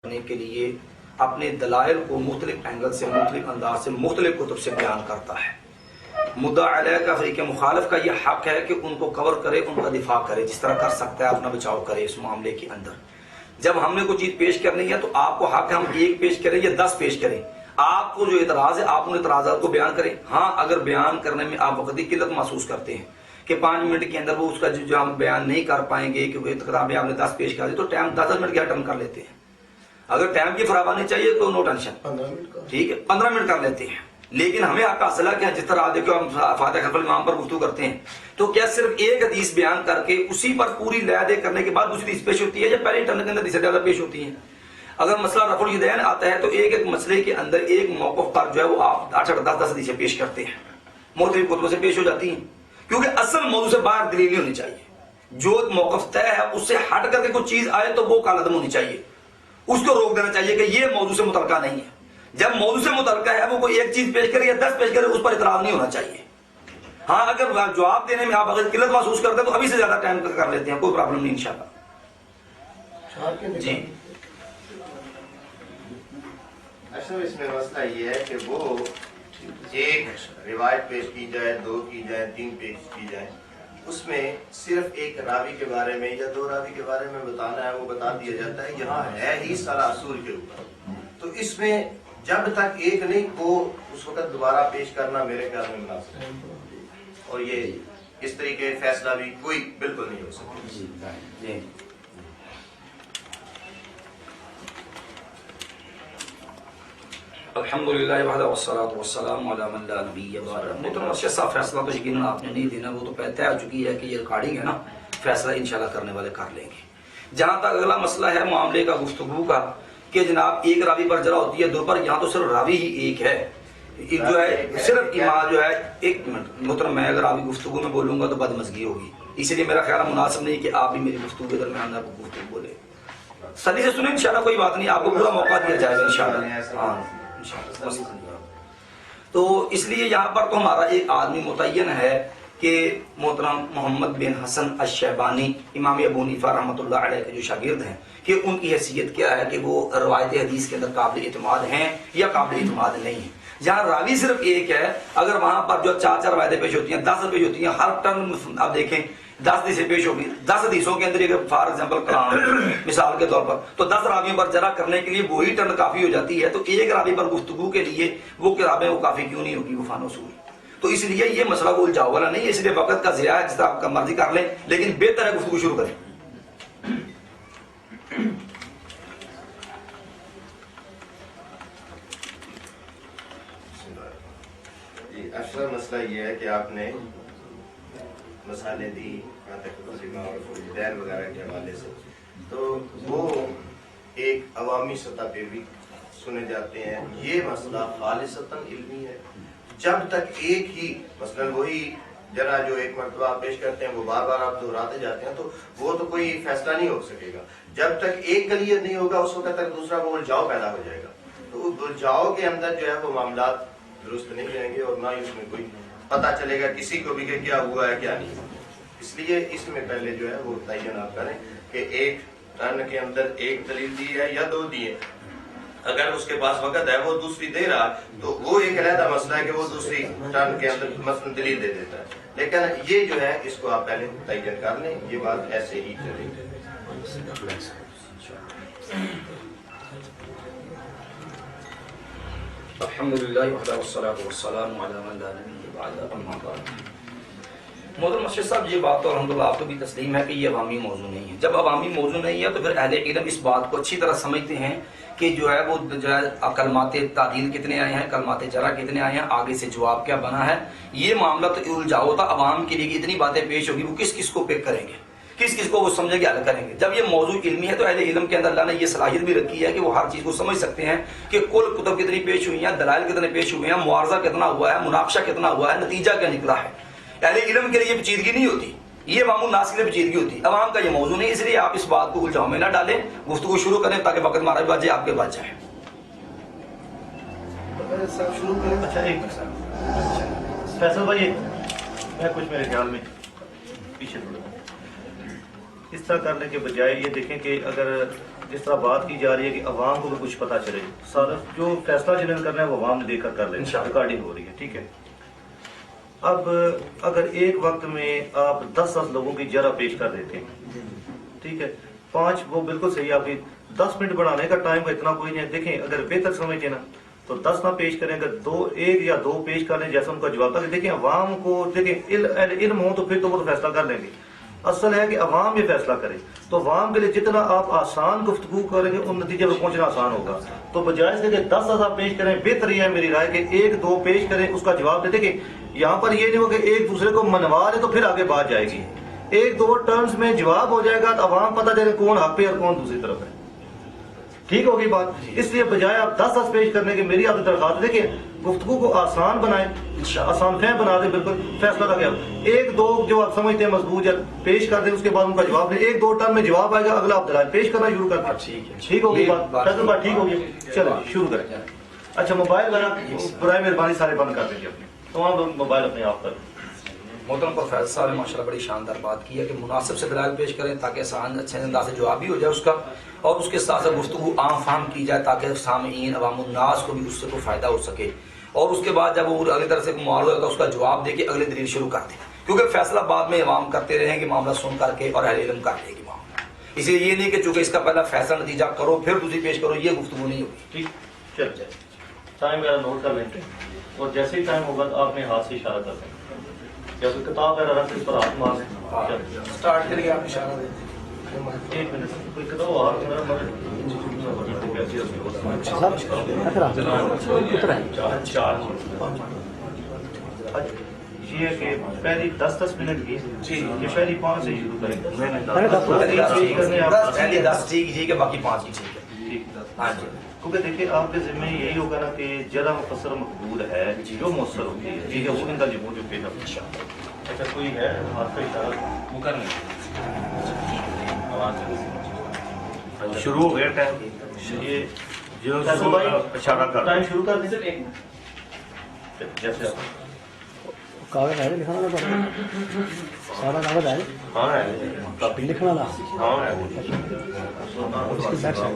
کرنے کے لیے اپنے دلائل کو مختلف اینگل سے، مختلف انداز سے، مختلف کتب سے بیان کرتا ہے۔ مدعا علیہ کا، فریق مخالف کا یہ حق ہے کہ ان کو کور کرے، ان کا دفاع کرے، جس طرح کر سکتا ہے اپنا بچاؤ کرے اس معاملے کے اندر۔ جب ہم نے کوئی چیز پیش کرنی ہے تو آپ کو حق ہے ہم ایک پیش کریں یا 10 پیش کریں۔ آپ کو جو اعتراض ہے آپ ان اعتراضات کو بیان کریں۔ ہاں اگر بیان کرنے میں آپ وقت کی قلت محسوس کرتے ہیں کہ 5 منٹ کے اندر وہ اس کا جو ہم بیان نہیں کر پائیں گے کیونکہ کتابیں آپ نے 10 پیش کر دی، تو ٹائم 10 منٹ کیا ٹرن کر لیتے ہیں۔ اگر ٹائم کی فراوانی چاہیے تو نو ٹینشن، 15 منٹ کا ٹھیک ہے 15 منٹ کر لیتے ہیں۔ لیکن ہمیں حق حاصل ہے کہ جس طرح دیکھو ہم فاتح خلف الامام پر گفتگو کرتے ہیں تو کیا صرف ایک حدیث بیان کر کے اسی پر پوری لے دے کرنے کے بعد دوسری حدیث پیش ہوتی ہے یا پہلے ٹرن کے اندر حدیثیں زیادہ پیش ہوتی ہیں؟ اگر مسئلہ رفع الیدین آتا ہے تو ایک ایک مسئلے کے اندر ایک موقف پر جو ہے وہ آپ 8-10 حدیثیں پیش کرتے ہیں، مختلف کتبوں سے پیش ہو جاتی ہیں، کیونکہ اصل موضوع سے باہر دلیل نہیں ہونی چاہیے۔ جو موقف طے ہے اس سے ہٹ کر کے کوئی چیز آئے تو وہ کالعدم ہونی چاہیے، اس کو روک دینا چاہیے کہ یہ موضوع سے متعلقہ نہیں ہے۔ جب موضوع سے متعلقہ ہے وہ کوئی ایک چیز پیش کرے یا 10 پیش کرے اس پر اعتراض نہیں ہونا چاہیے۔ ہاں اگر جواب دینے میں آپ اگر قلت محسوس کرتے ہیں تو ابھی سے زیادہ ٹائم کر لیتے ہیں، کوئی پرابلم نہیں انشاءاللہ۔ جی اصل اس میں مسئلہ یہ ہے کہ وہ ایک روایت پیش کی جائے، 2 کی جائے، 3 پیش کی جائے، اس میں صرف ایک راوی کے بارے میں یا 2 راوی کے بارے میں بتانا ہے وہ بتا دیا جاتا ہے۔ یہاں ہے ہی سارا اصول کے اوپر، تو اس میں جب تک ایک نہیں وہ اس وقت دوبارہ پیش کرنا میرے خیال میں مناسب ہے، اور یہ اس طریقے فیصلہ بھی کوئی بالکل نہیں ہو سکتا۔ الحمدللہ وحدہ والصلاۃ والسلام علی من لا نبی بعدہ۔ محترم ارشد صاحب فیصلہ تو یقیناً آپ نے نہیں دینا، وہ تو طے ہو چکی ہے کہ یہ ریکارڈنگ ہے نا، فیصلہ انشاءاللہ کرنے والے کر لیں گے۔ جہاں تک اگلا مسئلہ ہے معاملے کا گفتگو کا کہ جناب ایک راوی پر جرح ہوتی ہے 2 پر، یہاں تو صرف راوی ہی ایک ہے، جو ہے صرف امام جو ہے۔ ایک منٹ محترم، میں اگر آپ گفتگو میں بولوں گا تو بدمزگی ہوگی، اس لیے میرا خیال مناسب نہیں کہ آپ بھی میری گفتگو کے درمیان آپ کو گفتگو بولے۔ صحیح سے سنیں انشاءاللہ، کوئی بات نہیں، آپ کو پورا موقع دیا جائے گا انشاءاللہ۔ ہاں تو اس لیے یہاں پر تو ہمارا ایک آدمی متعین ہے کہ محترم محمد بن حسن الشیبانی امام ابو حنیفہ رحمۃ اللہ علیہ کے جو شاگرد ہیں، کہ ان کی حیثیت کیا ہے کہ وہ روایت حدیث کے اندر قابل اعتماد ہیں یا قابل اعتماد نہیں ہیں۔ جہاں راوی صرف ایک ہے، اگر وہاں پر جو 4 روایتیں پیش ہوتی ہیں، 10 پیش ہوتی ہیں، ہر ٹرن آپ دیکھیں 10 حدیثیں پیش ہوگی، 10 حدیثوں کے اندر اگر فار ایگزامپل کلام مثال کے طور پر تو 10 راویوں پر جرح کرنے کے لیے وہی ٹرن کافی ہو جاتی ہے، تو ایک راوی پر گفتگو کے لیے وہ کتابیں وہ کافی کیوں نہیں ہوگی وفان اصول؟ تو اس لیے یہ مسئلہ کو الجھاؤ والا نہیں ہے، اس لیے وقت کا ضیاع ہے، جس طرح آپ کا مرضی کر لیں، لیکن بہتر ہے گفتگو شروع کریں۔ اصل مسئلہ یہ ہے کہ آپ نے مسالے دی دین وغیرہ کے حوالے سے، تو وہ ایک عوامی سطح پہ بھی سنے جاتے ہیں۔ یہ مسئلہ خالصتاً علمی ہے، جب تک ایک ہی مثلاً وہی جرا جو ایک مرتبہ پیش کرتے ہیں وہ بار بار آپ دہراتے جاتے ہیں تو وہ تو کوئی فیصلہ نہیں ہو سکے گا۔ جب تک ایک کلیت نہیں ہوگا اس وقت تک دوسرا وہ الجھاؤ پیدا ہو جائے گا، تو الجھاؤ کے اندر جو ہے وہ معاملات درست نہیں رہیں گے اور نہ ہی اس میں کوئی پتہ چلے گا کسی کو بھی کہ کیا ہوا ہے کیا نہیں۔ اس لیے اس میں پہلے جو ہے وہ تعین آپ کریں کہ ایک ٹرن کے اندر ایک دلیل دی ہے یا 2 دی ہے۔ اگر اس کے پاس وقت ہے وہ دوسری دے رہا تو وہ ایک علیحدہ مسئلہ ہے کہ وہ دوسری ٹرن کے اندر مثلا دلیل دے دیتا ہے، لیکن یہ جو ہے اس کو آپ پہلے تعین کر لیں، یہ بات ایسے ہی چلے گی۔ الحمدللہ وحدہ والصلاۃ والسلام علی من لا نبی بعدہ، اما بعد۔ محترم ارشد صاحب یہ بات تو الحمدللہ آپ کو بھی تسلیم ہے کہ یہ عوامی موضوع نہیں ہے۔ جب عوامی موضوع نہیں ہے تو پھر اہل علم اس بات کو اچھی طرح سمجھتے ہیں کہ جو ہے وہ جو ہے کلمات تعدیل کتنے آئے ہیں، کلمات جرح کتنے آئے ہیں، آگے سے جواب کیا بنا ہے۔ یہ معاملہ تو الجھاؤ تھا عوام کے لیے کہ اتنی باتیں پیش ہوگی، وہ کس کس کو پک کریں گے، کس کس کو وہ سمجھیں گے، حل کریں گے۔ جب یہ موضوع علمی ہے تو اہل علم کے اندر اللہ نے یہ صلاحیت بھی رکھی ہے کہ وہ ہر چیز کو سمجھ سکتے ہیں کہ کل کتب کتنی پیش ہوئی ہیں، دلائل کتنے پیش ہوئے ہیں، معارضہ کتنا ہوا ہے، مناقشہ کتنا ہوا ہے، نتیجہ کیا نکلا ہے۔ اہل علم کے لیے یہ پیچیدگی نہیں ہوتی، یہ عوام الناس کے لیے پیچیدگی ہوتی، عوام کا یہ موضوع نہیں، اس لیے آپ اس بات کو الجھاؤ میں نہ ڈالیں، گفتگو شروع کریں تاکہ وقت ہمارا بھی بچ جائے، آپ کے بچ جائے۔ سب شروع کریں۔ اچھا ایک منٹ فیصل بھائی، میں کچھ میرے خیال میں پیچھے تھوڑا اس طرح کرنے کے بجائے یہ دیکھیں کہ اگر جس طرح بات کی جا رہی ہے کہ عوام کو بھی کچھ پتہ چلے، سارا جو فیصلہ جنہیں کرنا ہے وہ عوام نے دیکھ کر لیں، انشاءاللہ۔ ریکارڈنگ ہو رہی ہے، ٹھیک ہے۔ اب اگر ایک وقت میں آپ 10 لوگوں کی جرح پیش کر دیتے ہیں، ٹھیک ہے، 5 وہ بالکل صحیح، آپ کی 10 منٹ بڑھانے کا ٹائم کا اتنا کوئی نہیں ہے۔ دیکھیں اگر بہتر سمجھتے نا تو 10 نہ پیش کریں، اگر 1 یا 2 پیش کر لیں جیسا ان کا جواب تھا۔ دیکھیں عوام کو، دیکھیں علم ہو تو پھر تو وہ فیصلہ کر لیں گے، اصل ہے کہ عوام یہ فیصلہ کرے۔ تو عوام کے لیے جتنا آپ آسان گفتگو کریں گے ان نتیجے پر پہنچنا آسان ہوگا۔ تو بجائے سے کہ 10 آپ پیش کریں، بہتر یہ ہے میری رائے کہ 1-2 پیش کریں، اس کا جواب دے۔ دیکھیں یہاں پر یہ نہیں ہو کہ ایک دوسرے کو منوا لے تو پھر آگے بات جائے گی۔ 1-2 ٹرنز میں جواب ہو جائے گا تو عوام پتہ چلے کون حق پہ اور کون دوسری طرف ہے، ٹھیک ہوگی بات۔ اس لیے بجائے آپ 10 پیش کرنے کی میری آپ درخواست، دیکھیں گفتگو کو آسان بنائیں، آسان فہم بنا دیں، بالکل فیصلہ کر کے 1-2 جو آپ سمجھتے ہیں مضبوط یا پیش کر دیں، اس کے بعد ان کا جواب دیں۔ 1-2 ٹرن میں جواب آئے گا، اگلا آپ دلائل پیش کرنا شروع کر دیں، ٹھیک ہے، ٹھیک ہوگی بات، فیصل بات ٹھیک ہوگی، چلیں شروع کریں۔ اچھا موبائل ذرا برائے مہربانی سارے بند کر دیں گے، اپنے تمام موبائل اپنے آپ کر دیں۔ محترم پروفیسر صاحب نے ماشاءاللہ بڑی شاندار بات کی ہے کہ مناسب سے دلائل پیش کریں تاکہ آسان اچھے انداز سے جواب بھی ہو جائے اس کا، اور اس کے ساتھ ساتھ گفتگو عام فہم کی جائے تاکہ سامعین عوام الناس کو بھی اس سے کوئی فائدہ ہو سکے، اور اس کے بعد جب وہ اگلی طرح سے معاملہ ہوگا اس کا جواب دے کے اگلے دلیل شروع کر دیں، کیونکہ فیصلہ بعد میں عوام کرتے رہیں گے معاملہ سن کر کے، اور اہل علم کر دے گی معاملہ۔ اس لیے یہ نہیں کہ چونکہ اس کا پہلا فیصلہ نتیجہ کرو پھر دوسری پیش کرو، یہ گفتگو نہیں ہوگی۔ ٹھیک، چل جائے ٹائم میرا نوٹ کر لیں، اور جیسے ہی ٹائم ہوگا تو آپ نے ہاتھ سے اشارہ کر دیں، یا کوئی کتاب وغیرہ رکھ کے اس پر ہاتھ مار دیں۔ اسٹارٹ کریے، آپ اشارہ دیتے 1 منٹ کوئی کتاب ہاتھ میرا مگر یہ کہ پہلی 10 منٹ کی، یہ پہلی 5 سے شروع کریں گے، پہلی 10 ٹھیک ہے، باقی 5 ہی ٹھیک ہے۔ ہاں جی، کیونکہ دیکھیں آپ کے ذمہ یہی ہوگا نا کہ جرح مقصر مقبول ہے جو مؤثر ہوتی ہے، ٹھیک ہے، وہ ان کا جمہور جو پیش ہے۔ اچھا کوئی ہے ہاتھ کا اشارہ وہ کر لیں، شروع ہو گیا ٹائم، یہ جو اشارہ کر ٹائم شروع کر دیں، 1 منٹ جیسے کاغذ ہے لکھنا نا، سارا کاغذ ہے، ہاں ہے لکھنا نا، ہاں ہے اس کی بیک سائڈ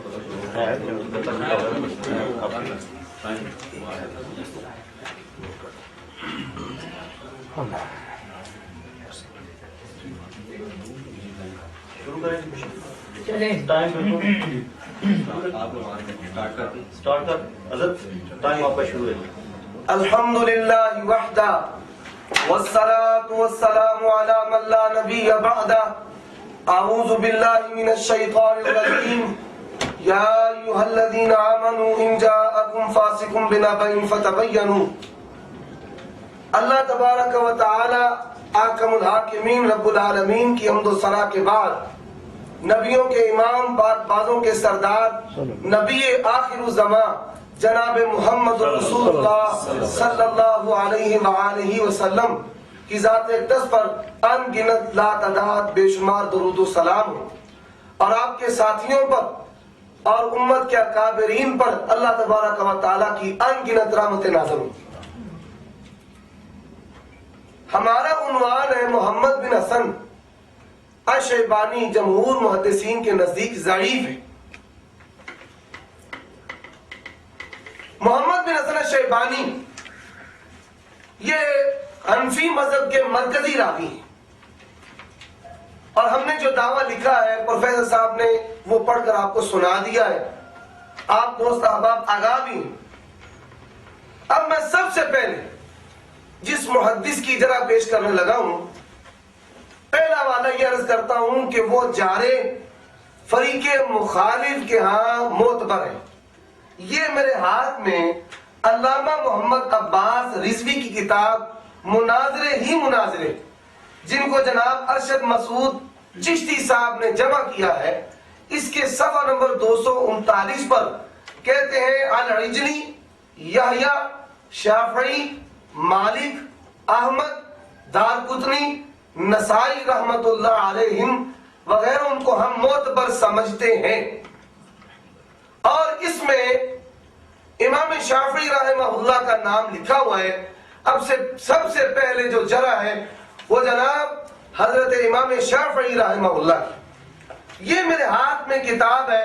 شروع کریں، ٹائم بالکل اسٹارٹ کر حضرت، ٹائم آپ کا شروع ہے۔ الحمد للہ وحدہ والصلاة والسلام علی من لا نبی بعدہ، اعوذ باللہ من الشیطان الرجیم، یا ایہا الذین آمنوا ان جاءکم فاسق بنبأ فتبینوا۔ اللہ تبارک و تعالی حاکم الحاکمین رب العالمین کی حمد و ثنا کے بعد نبیوں کے امام، پاک بازوں کے سردار، نبی آخر الزمان جناب محمد رسول اللہ صلی اللہ علیہ وآلہ وسلم کی ذات اقدس پر ان گنت لا تعداد بے شمار درود و سلام ہو، اور آپ کے ساتھیوں پر اور امت کے اکابرین پر اللہ تبارک و تعالیٰ کی ان گنت رحمت نازل ہو۔ ہمارا عنوان ہے محمد بن حسن الشیبانی، جمہور محدثین کے نزدیک ضعیف ہے۔ محمد بن حسن الشیبانی یہ حنفی مذہب کے مرکزی راوی ہیں، اور ہم نے جو دعویٰ لکھا ہے پروفیسر صاحب نے وہ پڑھ کر آپ کو سنا دیا ہے، آپ دوست احباب آگاہ بھی ہیں۔ اب میں سب سے پہلے جس محدث کی جرح پیش کرنے لگا ہوں، پہلا والا یہ عرض کرتا ہوں کہ وہ جارے فریق مخالف کے ہاں معتبر ہے۔ یہ میرے ہاتھ میں علامہ محمد عباس رضوی کی کتاب مناظرے ہی مناظرے، جن کو جناب ارشد مسعود چشتی صاحب نے جمع کیا ہے، اس کے صفحہ نمبر 239 پر کہتے ہیں العجلی، یحییٰ، شافعی، مالک، احمد، دارقطنی، نسائی رحمت اللہ علیہم وغیرہ ان کو ہم معتبر سمجھتے ہیں، اور اس میں امام شافعی رحمہ اللہ کا نام لکھا ہوا ہے۔ اب سے سب سے پہلے جو جرح ہے وہ جناب حضرت امام شافعی رحمہ اللہ کی، یہ میرے ہاتھ میں کتاب ہے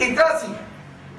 81।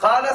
قال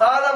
قال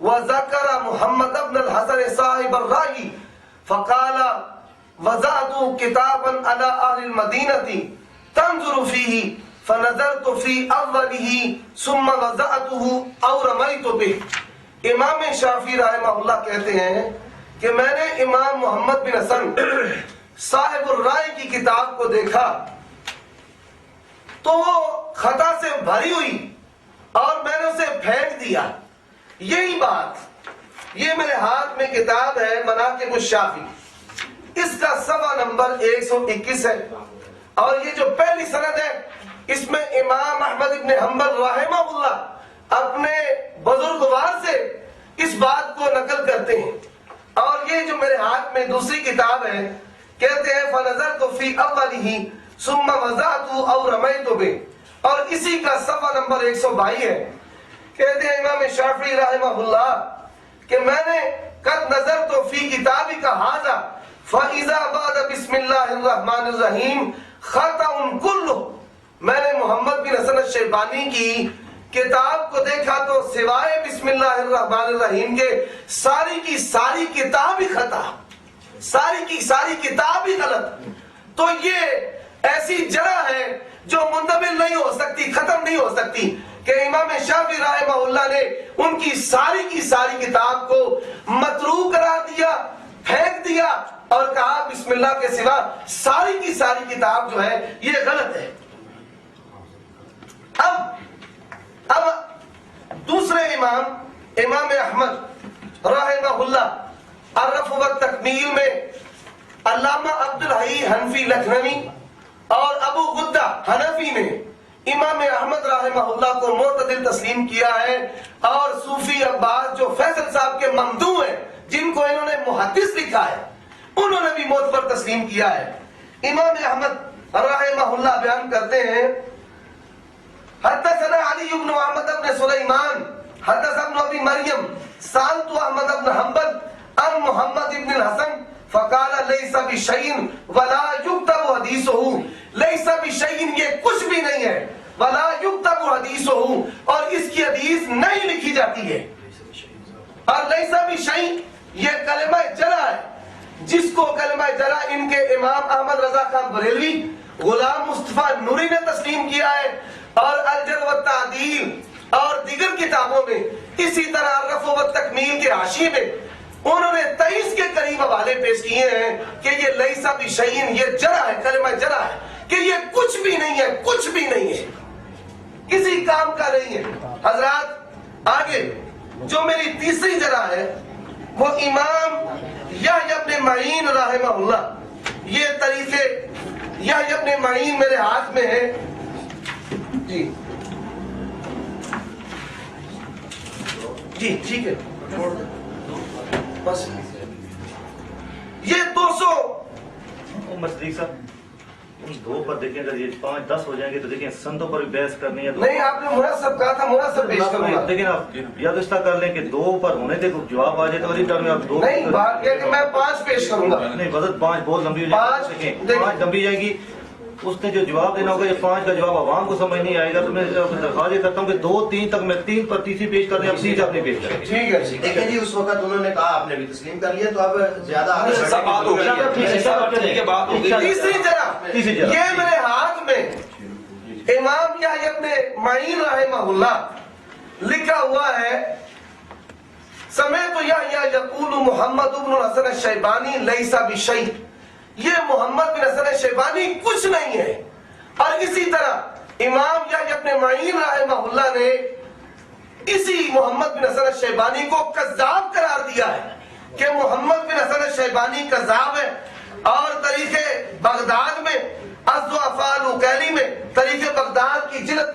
وذكر محمد بن الحسن صاحب الرأي فقال وضعت كتابا على أهل المدينة تنظر فيه فنظرت في أوله ثم وضعته أو رميت به. امام شافعی رحمہ اللہ کہتے ہیں کہ میں نے امام محمد بن حسن صاحب الرائے کی کتاب کو دیکھا تو وہ خطا سے بھری ہوئی اور میں نے اسے پھینک دیا. یہی بات یہ میرے ہاتھ میں کتاب ہے مناقب الشافعی، اس کا سوا نمبر 121 ہے، اور یہ جو پہلی سند ہے اس میں امام احمد ابن حنبل رحمہ اللہ اپنے بزرگوار سے اس بات کو نقل کرتے ہیں. اور یہ جو میرے ہاتھ میں دوسری کتاب ہے کہتے ہیں فنظرت فی اولہ ثم وضعت او رمیت بہ، اور اسی کا صفحہ نمبر 122 ہے. کہتے ہیں امام شافعی رحمہ اللہ کہ میں نے قد نظرت فی کتابک ھذا فاذا بعد بسم اللہ الرحمن الرحیم خطأ کلہ. میں نے محمد بن حسن الشیبانی کی کتاب کو دیکھا تو سوائے بسم اللہ الرحمن الرحیم کے ساری کی ساری کتاب ہی خطا، ساری کی ساری کتاب ہی غلط. تو یہ ایسی جرح ہے جو منتقل نہیں ہو سکتی، ختم نہیں ہو سکتی کہ امام شافعی رحمہ اللہ نے ان کی ساری کتاب کو متروک قرار دیا، پھینک دیا اور کہا بسم اللہ کے سوا ساری کی ساری کتاب جو ہے یہ غلط ہے. اب دوسرے امام احمد رحمہ اللہ الرفع والتکمیل میں علامہ عبدالحی حنفی لکھنوی اور ابو غدہ حنفی نے امام احمد رحمہ اللہ کو معتدل تسلیم کیا ہے، اور صوفی عباس جو فیصل صاحب کے ممدوح ہیں جن کو انہوں نے محدث لکھا ہے انہوں نے بھی معتبر تسلیم کیا ہے. امام احمد رحمہ اللہ بیان کرتے ہیں حدثنا علی بن احمد بن سلیمان حدثنا ابن ابی مریم سالت احمد بن حنبل عن محمد بن الحسن فقال لیس بشیء ولا یکتب حدیثہ. لیس بشیء یہ کچھ بھی نہیں ہے، ولا یکتب حدیثہ اور اس کی حدیث نہیں لکھی جاتی ہے. اور لیس بشیء یہ کلمہ جرح ہے جس کو کلمہ جرح ان کے امام احمد رضا خان بریلوی، غلام مصطفیٰ نوری نے تسلیم کیا ہے، اور الجرح والتعدیل اور دیگر کتابوں میں اسی طرح الرفع والتکمیل کے حاشیے میں انہوں نے 23 کے قریب حوالے پیش کیے ہیں کہ یہ لیسا بشیء یہ جرح ہے، کلمہ جرح ہے کہ یہ کچھ بھی نہیں ہے، کچھ بھی نہیں ہے، کسی کام کا نہیں ہے. حضرات آگے جو میری تیسری جرح ہے وہ امام یحییٰ ابن معین رحمہ اللہ. یہ طریقے یحییٰ ابن معین میرے ہاتھ میں ہے جی ٹھیک ہے بس. یہ 200 مصدیق صاحب ان دو پر دیکھیں اگر یہ 5-10 ہو جائیں گے تو دیکھیں سندوں پر بھی بحث کرنی ہے. نہیں آپ نے مناسب کہا تھا، مناسب پیش کروں گا. لیکن آپ یا تو اس طرح کر لیں کہ 2 پر ہونے تھے جواب آ جائے تو اسی ٹائم میں آپ 2 نہیں، بات یہ کہ میں 5 پیش کروں گا. نہیں وزن 5 بہت لمبی ہو جائے گی، 5 لمبی جائے گی. اس نے جو جواب دینا ہوگا یہ 5 کا جواب عوام کو سمجھ نہیں آئے گا تو میں درخواست یہ کرتا ہوں کہ 2-3 تک میں 3 پر تیسری پیش کر دیں، اب 3 اپنی پیش کریں. ٹھیک ہے دیکھیں جی اس وقت انہوں نے کہا آپ نے بھی تسلیم کر لیا تو اب زیادہ آگے سب بات ہو گئی ہے. بات ہو گئی. تیسری جرح یہ میرے ہاتھ میں امام یحییٰ ابن معین رحمہ اللہ لکھا ہوا ہے سمیت یحییٰ یقول محمد بن الحسن الشیبانی لیس بشیء. یہ محمد بن حسن الشیبانی کچھ نہیں ہے. اور اسی طرح امام یحییٰ ابن معین رحمہ اللہ نے اسی محمد بن حسن الشیبانی کو کذاب قرار دیا ہے کہ محمد بن حسن الشیبانی کذاب ہے. اور طریق بغداد میں الضعفاء العقیلی میں طریق بغداد کی جلد